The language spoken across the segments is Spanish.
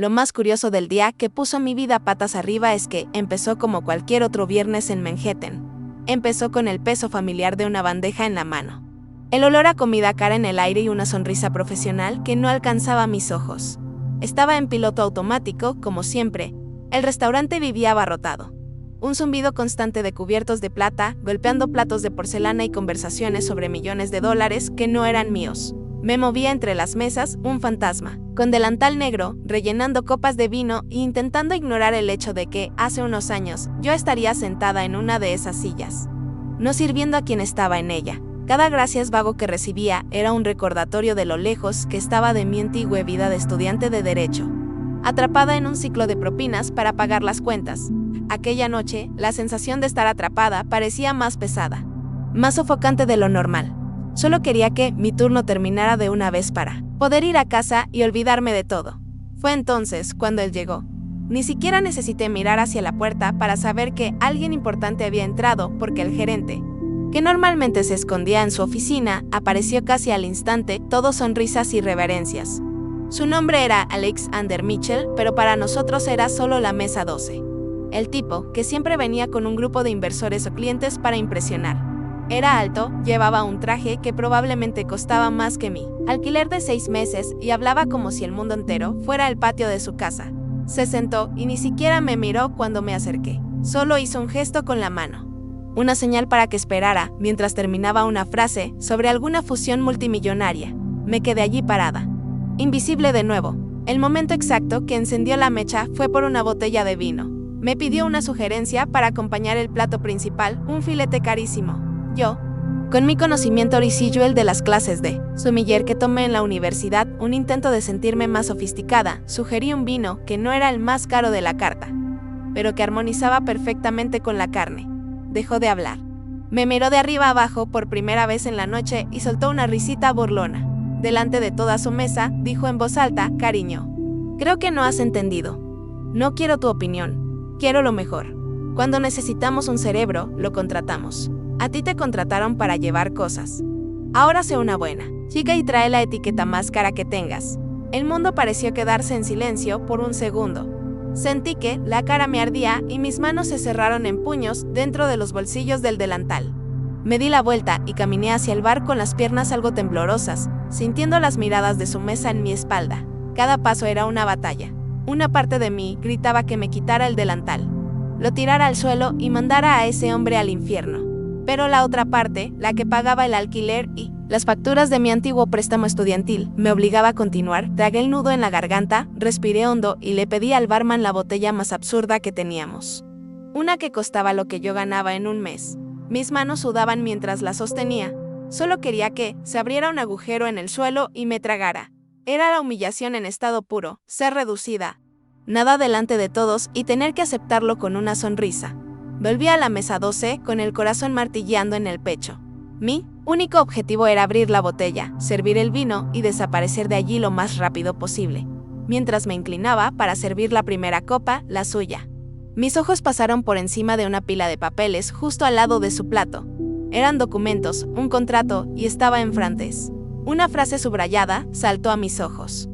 lo más curioso del día que puso mi vida patas arriba es que empezó como cualquier otro viernes en Manhattan. Empezó con el peso familiar de una bandeja en la mano, el olor a comida cara en el aire y una sonrisa profesional que no alcanzaba mis ojos. Estaba en piloto automático, como siempre. El restaurante vivía abarrotado. Un zumbido constante de cubiertos de plata, golpeando platos de porcelana y conversaciones sobre millones de dólares que no eran míos. Me movía entre las mesas, un fantasma, con delantal negro, rellenando copas de vino e intentando ignorar el hecho de que, hace unos años, yo estaría sentada en una de esas sillas, no sirviendo a quien estaba en ella. Cada gracias vago que recibía era un recordatorio de lo lejos que estaba de mi antigua vida de estudiante de Derecho, atrapada en un ciclo de propinas para pagar las cuentas. Aquella noche, la sensación de estar atrapada parecía más pesada, más sofocante de lo normal. Solo quería que mi turno terminara de una vez para poder ir a casa y olvidarme de todo. Fue entonces cuando él llegó. Ni siquiera necesité mirar hacia la puerta para saber que alguien importante había entrado, porque el gerente, que normalmente se escondía en su oficina, apareció casi al instante, todo sonrisas y reverencias. Su nombre era Alexander Mitchell, pero para nosotros era solo la mesa 12. El tipo, que siempre venía con un grupo de inversores o clientes para impresionar. Era alto, llevaba un traje que probablemente costaba más que mi alquiler de 6 meses y hablaba como si el mundo entero fuera el patio de su casa. Se sentó y ni siquiera me miró cuando me acerqué. Solo hizo un gesto con la mano, una señal para que esperara, mientras terminaba una frase sobre alguna fusión multimillonaria. Me quedé allí parada, invisible de nuevo. El momento exacto que encendió la mecha fue por una botella de vino. Me pidió una sugerencia para acompañar el plato principal, un filete carísimo. Yo, con mi conocimiento residual de las clases de sommelier que tomé en la universidad, un intento de sentirme más sofisticada, sugerí un vino que no era el más caro de la carta, pero que armonizaba perfectamente con la carne. Dejó de hablar. Me miró de arriba abajo por primera vez en la noche y soltó una risita burlona. Delante de toda su mesa, dijo en voz alta: cariño, creo que no has entendido. No quiero tu opinión. Quiero lo mejor. Cuando necesitamos un cerebro, lo contratamos. A ti te contrataron para llevar cosas. Ahora sé una buena chica y trae la etiqueta más cara que tengas. El mundo pareció quedarse en silencio por un segundo. Sentí que la cara me ardía y mis manos se cerraron en puños dentro de los bolsillos del delantal. Me di la vuelta y caminé hacia el bar con las piernas algo temblorosas, sintiendo las miradas de su mesa en mi espalda. Cada paso era una batalla. Una parte de mí gritaba que me quitara el delantal, lo tirara al suelo y mandara a ese hombre al infierno. Pero la otra parte, la que pagaba el alquiler y las facturas de mi antiguo préstamo estudiantil, me obligaba a continuar. Tragué el nudo en la garganta, respiré hondo y le pedí al barman la botella más absurda que teníamos. Una que costaba lo que yo ganaba en un mes. Mis manos sudaban mientras la sostenía. Solo quería que se abriera un agujero en el suelo y me tragara. Era la humillación en estado puro, ser reducida, nada delante de todos y tener que aceptarlo con una sonrisa. Volví a la mesa 12 con el corazón martilleando en el pecho. Mi único objetivo era abrir la botella, servir el vino y desaparecer de allí lo más rápido posible. Mientras me inclinaba para servir la primera copa, la suya, mis ojos pasaron por encima de una pila de papeles justo al lado de su plato. Eran documentos, un contrato, y estaba en francés. Una frase subrayada saltó a mis ojos,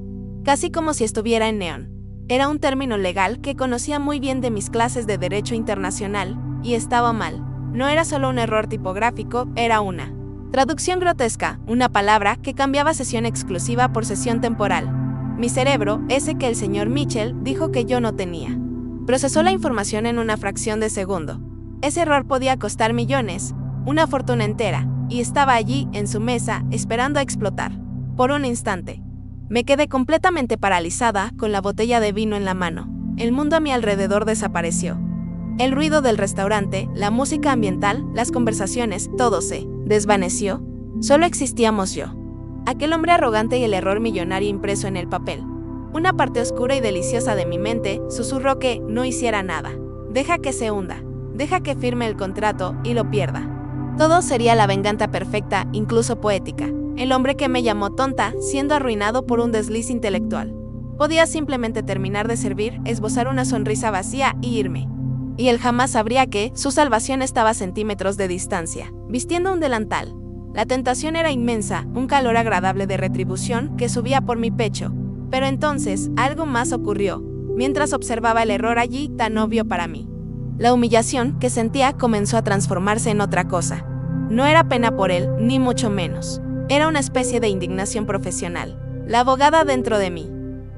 casi como si estuviera en neón. Era un término legal que conocía muy bien de mis clases de Derecho Internacional, y estaba mal. No era solo un error tipográfico, era una traducción grotesca, una palabra que cambiaba sesión exclusiva por sesión temporal. Mi cerebro, ese que el señor Mitchell dijo que yo no tenía, procesó la información en una fracción de segundo. Ese error podía costar millones, una fortuna entera, y estaba allí, en su mesa, esperando a explotar. Por un instante, me quedé completamente paralizada, con la botella de vino en la mano. El mundo a mi alrededor desapareció. El ruido del restaurante, la música ambiental, las conversaciones, todo se desvaneció. Solo existíamos yo, aquel hombre arrogante y el error millonario impreso en el papel. Una parte oscura y deliciosa de mi mente susurró que no hiciera nada. Deja que se hunda, deja que firme el contrato y lo pierda. Todo sería la venganza perfecta, incluso poética. El hombre que me llamó tonta, siendo arruinado por un desliz intelectual. Podía simplemente terminar de servir, esbozar una sonrisa vacía y irme. Y él jamás sabría que su salvación estaba a centímetros de distancia, vistiendo un delantal. La tentación era inmensa, un calor agradable de retribución que subía por mi pecho. Pero entonces, algo más ocurrió, mientras observaba el error allí tan obvio para mí. La humillación que sentía comenzó a transformarse en otra cosa. No era pena por él, ni mucho menos. Era una especie de indignación profesional. La abogada dentro de mí.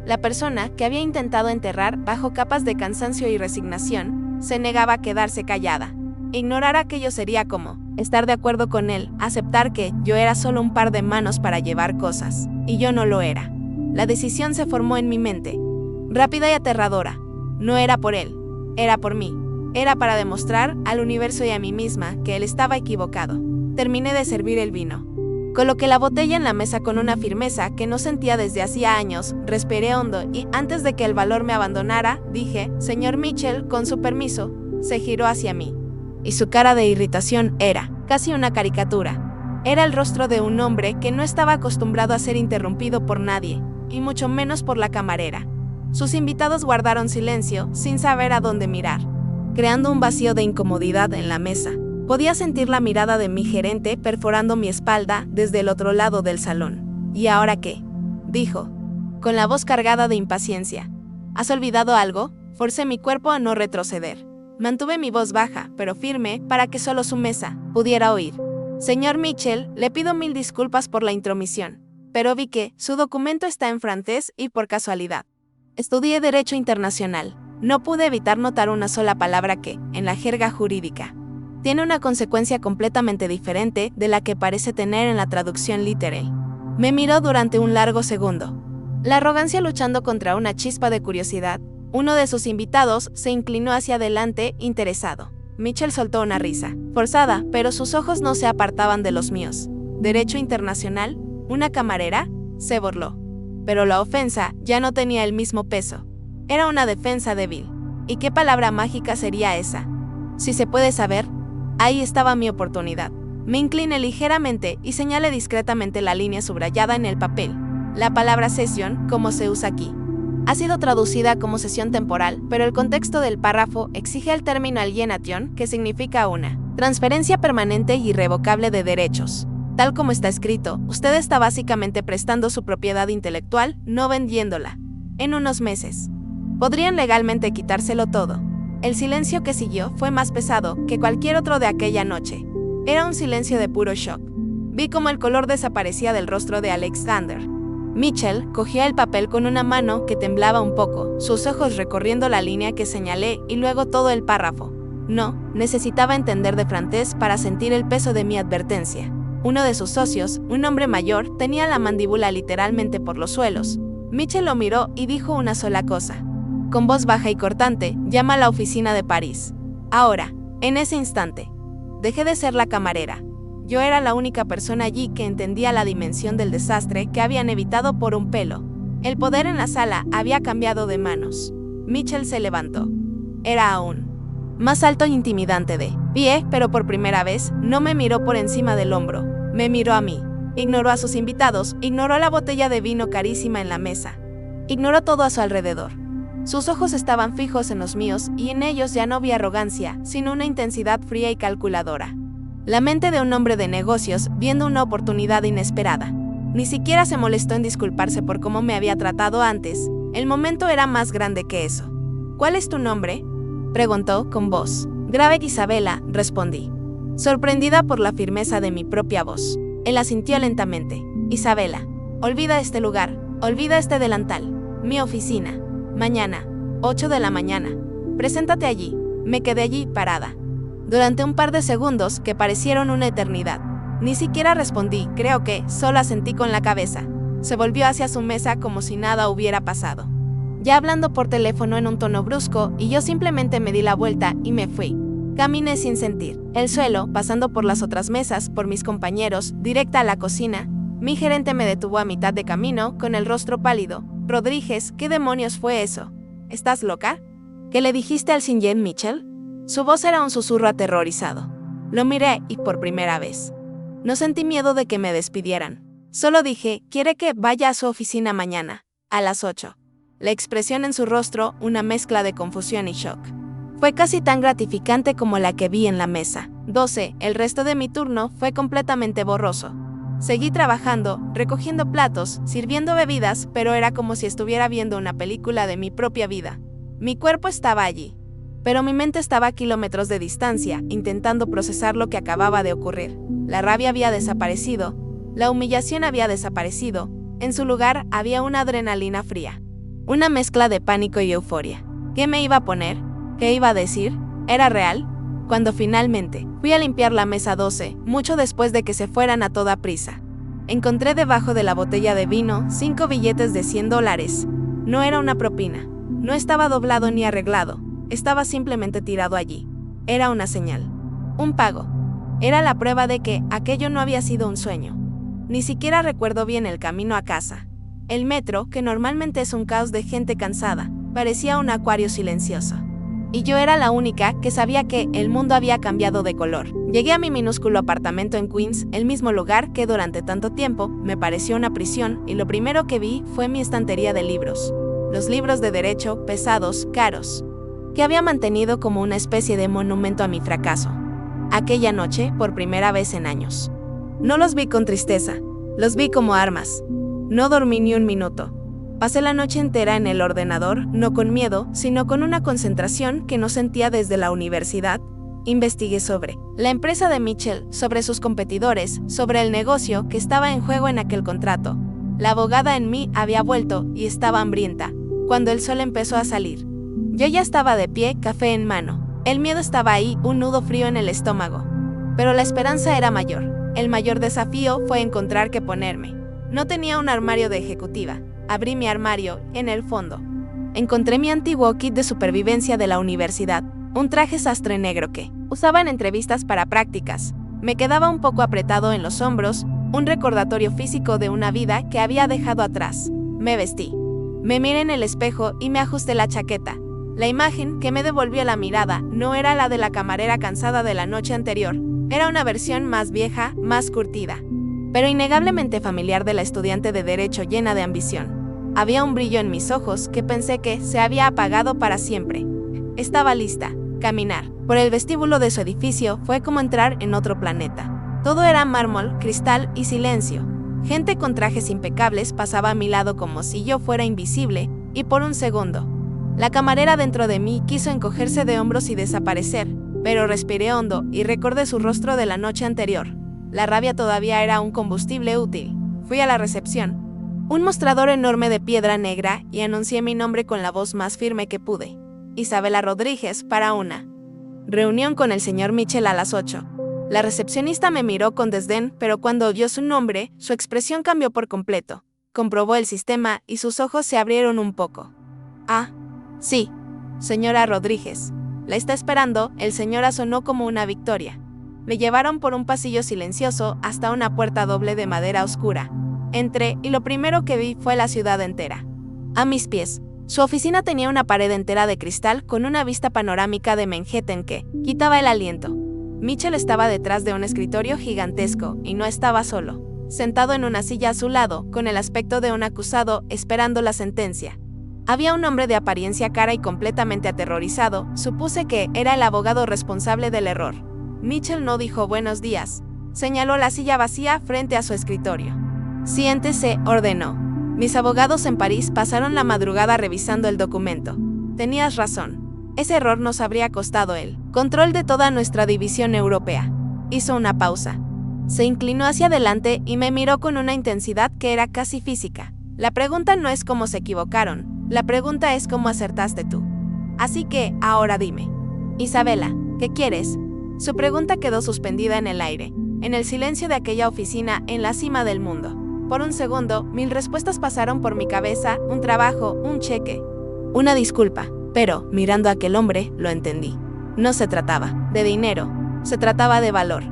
La persona que había intentado enterrar bajo capas de cansancio y resignación, se negaba a quedarse callada. Ignorar aquello sería como estar de acuerdo con él, aceptar que yo era solo un par de manos para llevar cosas, y yo no lo era. La decisión se formó en mi mente, rápida y aterradora. No era por él, era por mí. Era para demostrar al universo y a mí misma que él estaba equivocado. Terminé de servir el vino. Coloqué la botella en la mesa con una firmeza que no sentía desde hacía años, respiré hondo y, antes de que el valor me abandonara, dije, «Señor Mitchell, con su permiso». Se giró hacia mí. Y su cara de irritación era casi una caricatura. Era el rostro de un hombre que no estaba acostumbrado a ser interrumpido por nadie, y mucho menos por la camarera. Sus invitados guardaron silencio, sin saber a dónde mirar, creando un vacío de incomodidad en la mesa. Podía sentir la mirada de mi gerente perforando mi espalda desde el otro lado del salón. «¿Y ahora qué?», dijo, con la voz cargada de impaciencia. «¿Has olvidado algo?». Forcé mi cuerpo a no retroceder. Mantuve mi voz baja, pero firme, para que solo su mesa pudiera oír. «Señor Mitchell, le pido 1000 disculpas por la intromisión, pero vi que su documento está en francés y por casualidad. Estudié Derecho Internacional. No pude evitar notar una sola palabra que, en la jerga jurídica, tiene una consecuencia completamente diferente de la que parece tener en la traducción literal». Me miró durante un largo segundo, la arrogancia luchando contra una chispa de curiosidad. Uno de sus invitados se inclinó hacia adelante, interesado. Mitchell soltó una risa, forzada, pero sus ojos no se apartaban de los míos. «¿Derecho internacional? ¿Una camarera?», se burló. Pero la ofensa ya no tenía el mismo peso. Era una defensa débil. ¿Y qué palabra mágica sería esa? Si se puede saber. Ahí estaba mi oportunidad. Me incliné ligeramente y señalé discretamente la línea subrayada en el papel. La palabra sesión, como se usa aquí, ha sido traducida como sesión temporal, pero el contexto del párrafo exige el término alienation, que significa una transferencia permanente y irrevocable de derechos. Tal como está escrito, usted está básicamente prestando su propiedad intelectual, no vendiéndola. En unos meses podrían legalmente quitárselo todo. El silencio que siguió fue más pesado que cualquier otro de aquella noche. Era un silencio de puro shock. Vi cómo el color desaparecía del rostro de Alexander. Mitchell cogió el papel con una mano que temblaba un poco, sus ojos recorriendo la línea que señalé y luego todo el párrafo. No, necesitaba entender de francés para sentir el peso de mi advertencia. Uno de sus socios, un hombre mayor, tenía la mandíbula literalmente por los suelos. Mitchell lo miró y dijo una sola cosa. Con voz baja y cortante, «Llama a la oficina de París». Ahora, en ese instante, dejé de ser la camarera. Yo era la única persona allí que entendía la dimensión del desastre que habían evitado por un pelo. El poder en la sala había cambiado de manos. Mitchell se levantó. Era aún más alto e intimidante de pie, pero por primera vez no me miró por encima del hombro. Me miró a mí. Ignoró a sus invitados, ignoró la botella de vino carísima en la mesa. Ignoró todo a su alrededor. Sus ojos estaban fijos en los míos y en ellos ya no vi arrogancia, sino una intensidad fría y calculadora. La mente de un hombre de negocios viendo una oportunidad inesperada. Ni siquiera se molestó en disculparse por cómo me había tratado antes. El momento era más grande que eso. «¿Cuál es tu nombre?», preguntó con voz grave. «Isabela», respondí, sorprendida por la firmeza de mi propia voz. Él asintió lentamente. «Isabela, olvida este lugar, olvida este delantal. Mi oficina. Mañana, 8 de la mañana. Preséntate allí». Me quedé allí, parada, durante un par de segundos que parecieron una eternidad. Ni siquiera respondí, creo que solo asentí con la cabeza. Se volvió hacia su mesa como si nada hubiera pasado, ya hablando por teléfono en un tono brusco, y yo simplemente me di la vuelta y me fui. Caminé sin sentir el suelo, pasando por las otras mesas, por mis compañeros, directa a la cocina. Mi gerente me detuvo a mitad de camino, con el rostro pálido. «Rodríguez, ¿qué demonios fue eso? ¿Estás loca? ¿Qué le dijiste al Sr. Mitchell?». Su voz era un susurro aterrorizado. Lo miré y por primera vez no sentí miedo de que me despidieran. Solo dije, «¿Quiere que vaya a su oficina mañana, a las 8? La expresión en su rostro, una mezcla de confusión y shock, fue casi tan gratificante como la que vi en la mesa. 12. El resto de mi turno fue completamente borroso. Seguí trabajando, recogiendo platos, sirviendo bebidas, pero era como si estuviera viendo una película de mi propia vida. Mi cuerpo estaba allí, pero mi mente estaba a kilómetros de distancia, intentando procesar lo que acababa de ocurrir. La rabia había desaparecido, la humillación había desaparecido, en su lugar había una adrenalina fría. Una mezcla de pánico y euforia. ¿Qué me iba a poner? ¿Qué iba a decir? ¿Era real? Cuando finalmente fui a limpiar la mesa 12, mucho después de que se fueran a toda prisa, encontré debajo de la botella de vino 5 billetes de $100. No era una propina, no estaba doblado ni arreglado, estaba simplemente tirado allí. Era una señal, un pago. Era la prueba de que aquello no había sido un sueño. Ni siquiera recuerdo bien el camino a casa. El metro, que normalmente es un caos de gente cansada, parecía un acuario silencioso. Y yo era la única que sabía que el mundo había cambiado de color. Llegué a mi minúsculo apartamento en Queens, el mismo lugar que durante tanto tiempo me pareció una prisión, y lo primero que vi fue mi estantería de libros. Los libros de derecho, pesados, caros, que había mantenido como una especie de monumento a mi fracaso. Aquella noche, por primera vez en años. No los vi con tristeza, los vi como armas. No dormí ni un minuto. Pasé la noche entera en el ordenador, no con miedo, sino con una concentración que no sentía desde la universidad. Investigué sobre la empresa de Mitchell, sobre sus competidores, sobre el negocio que estaba en juego en aquel contrato. La abogada en mí había vuelto y estaba hambrienta, cuando el sol empezó a salir. Yo ya estaba de pie, café en mano. El miedo estaba ahí, un nudo frío en el estómago. Pero la esperanza era mayor. El mayor desafío fue encontrar qué ponerme. No tenía un armario de ejecutiva. Abrí mi armario, en el fondo. Encontré mi antiguo kit de supervivencia de la universidad, un traje sastre negro que usaba en entrevistas para prácticas. Me quedaba un poco apretado en los hombros, un recordatorio físico de una vida que había dejado atrás. Me vestí. Me miré en el espejo y me ajusté la chaqueta. La imagen que me devolvió la mirada no era la de la camarera cansada de la noche anterior, era una versión más vieja, más curtida, pero innegablemente familiar de la estudiante de derecho llena de ambición. Había un brillo en mis ojos que pensé que se había apagado para siempre. Estaba lista. Caminar por el vestíbulo de su edificio fue como entrar en otro planeta. Todo era mármol, cristal y silencio. Gente con trajes impecables pasaba a mi lado como si yo fuera invisible, y por un segundo, la camarera dentro de mí quiso encogerse de hombros y desaparecer, pero respiré hondo y recordé su rostro de la noche anterior. La rabia todavía era un combustible útil. Fui a la recepción. Un mostrador enorme de piedra negra y anuncié mi nombre con la voz más firme que pude. Isabela Rodríguez para una reunión con el señor Mitchell a las 8. La recepcionista me miró con desdén, pero cuando oyó su nombre, su expresión cambió por completo. Comprobó el sistema y sus ojos se abrieron un poco. Ah, sí, señora Rodríguez. La está esperando. El señor sonó como una victoria. Me llevaron por un pasillo silencioso hasta una puerta doble de madera oscura. Entré y lo primero que vi fue la ciudad entera. A mis pies, su oficina tenía una pared entera de cristal con una vista panorámica de Manhattan que quitaba el aliento. Mitchell estaba detrás de un escritorio gigantesco y no estaba solo, sentado en una silla a su lado, con el aspecto de un acusado esperando la sentencia. Había un hombre de apariencia cara y completamente aterrorizado. Supuse que era el abogado responsable del error. Mitchell no dijo buenos días. Señaló la silla vacía frente a su escritorio. Siéntese, ordenó. Mis abogados en París pasaron la madrugada revisando el documento. Tenías razón. Ese error nos habría costado el control de toda nuestra división europea. Hizo una pausa. Se inclinó hacia adelante y me miró con una intensidad que era casi física. La pregunta no es cómo se equivocaron, la pregunta es cómo acertaste tú. Así que, ahora dime. Isabela, ¿qué quieres? Su pregunta quedó suspendida en el aire, en el silencio de aquella oficina en la cima del mundo. Por un segundo, 1000 respuestas pasaron por mi cabeza, un trabajo, un cheque, una disculpa, pero, mirando a aquel hombre, lo entendí. No se trataba de dinero, se trataba de valor,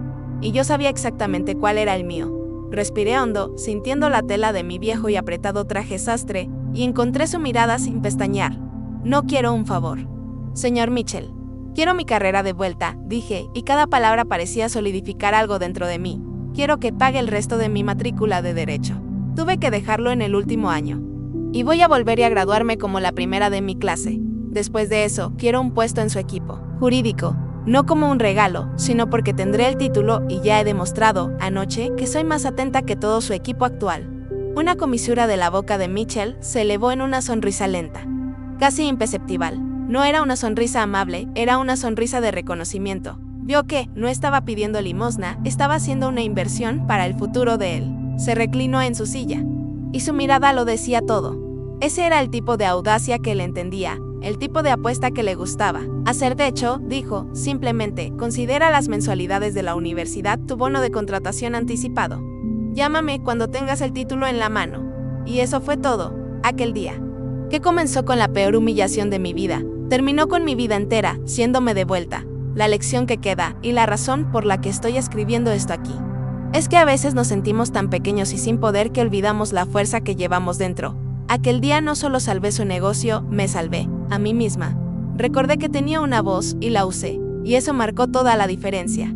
y yo sabía exactamente cuál era el mío. Respiré hondo, sintiendo la tela de mi viejo y apretado traje sastre, y encontré su mirada sin pestañear. No quiero un favor. Señor Mitchell, quiero mi carrera de vuelta, dije, y cada palabra parecía solidificar algo dentro de mí. Quiero que pague el resto de mi matrícula de derecho. Tuve que dejarlo en el último año. Y voy a volver a graduarme como la primera de mi clase. Después de eso, quiero un puesto en su equipo jurídico. No como un regalo, sino porque tendré el título y ya he demostrado, anoche, que soy más atenta que todo su equipo actual. Una comisura de la boca de Mitchell se elevó en una sonrisa lenta, casi imperceptible. No era una sonrisa amable, era una sonrisa de reconocimiento. Vio que no estaba pidiendo limosna, estaba haciendo una inversión para el futuro de él. Se reclinó en su silla, y su mirada lo decía todo. Ese era el tipo de audacia que él entendía, el tipo de apuesta que le gustaba hacer. De hecho, dijo, simplemente, considera las mensualidades de la universidad tu bono de contratación anticipado. Llámame cuando tengas el título en la mano. Y eso fue todo, aquel día. Que comenzó con la peor humillación de mi vida, terminó con mi vida entera, siéndome de vuelta, la lección que queda, y la razón por la que estoy escribiendo esto aquí. Es que a veces nos sentimos tan pequeños y sin poder que olvidamos la fuerza que llevamos dentro. Aquel día no solo salvé su negocio, me salvé a mí misma. Recordé que tenía una voz y la usé, y eso marcó toda la diferencia.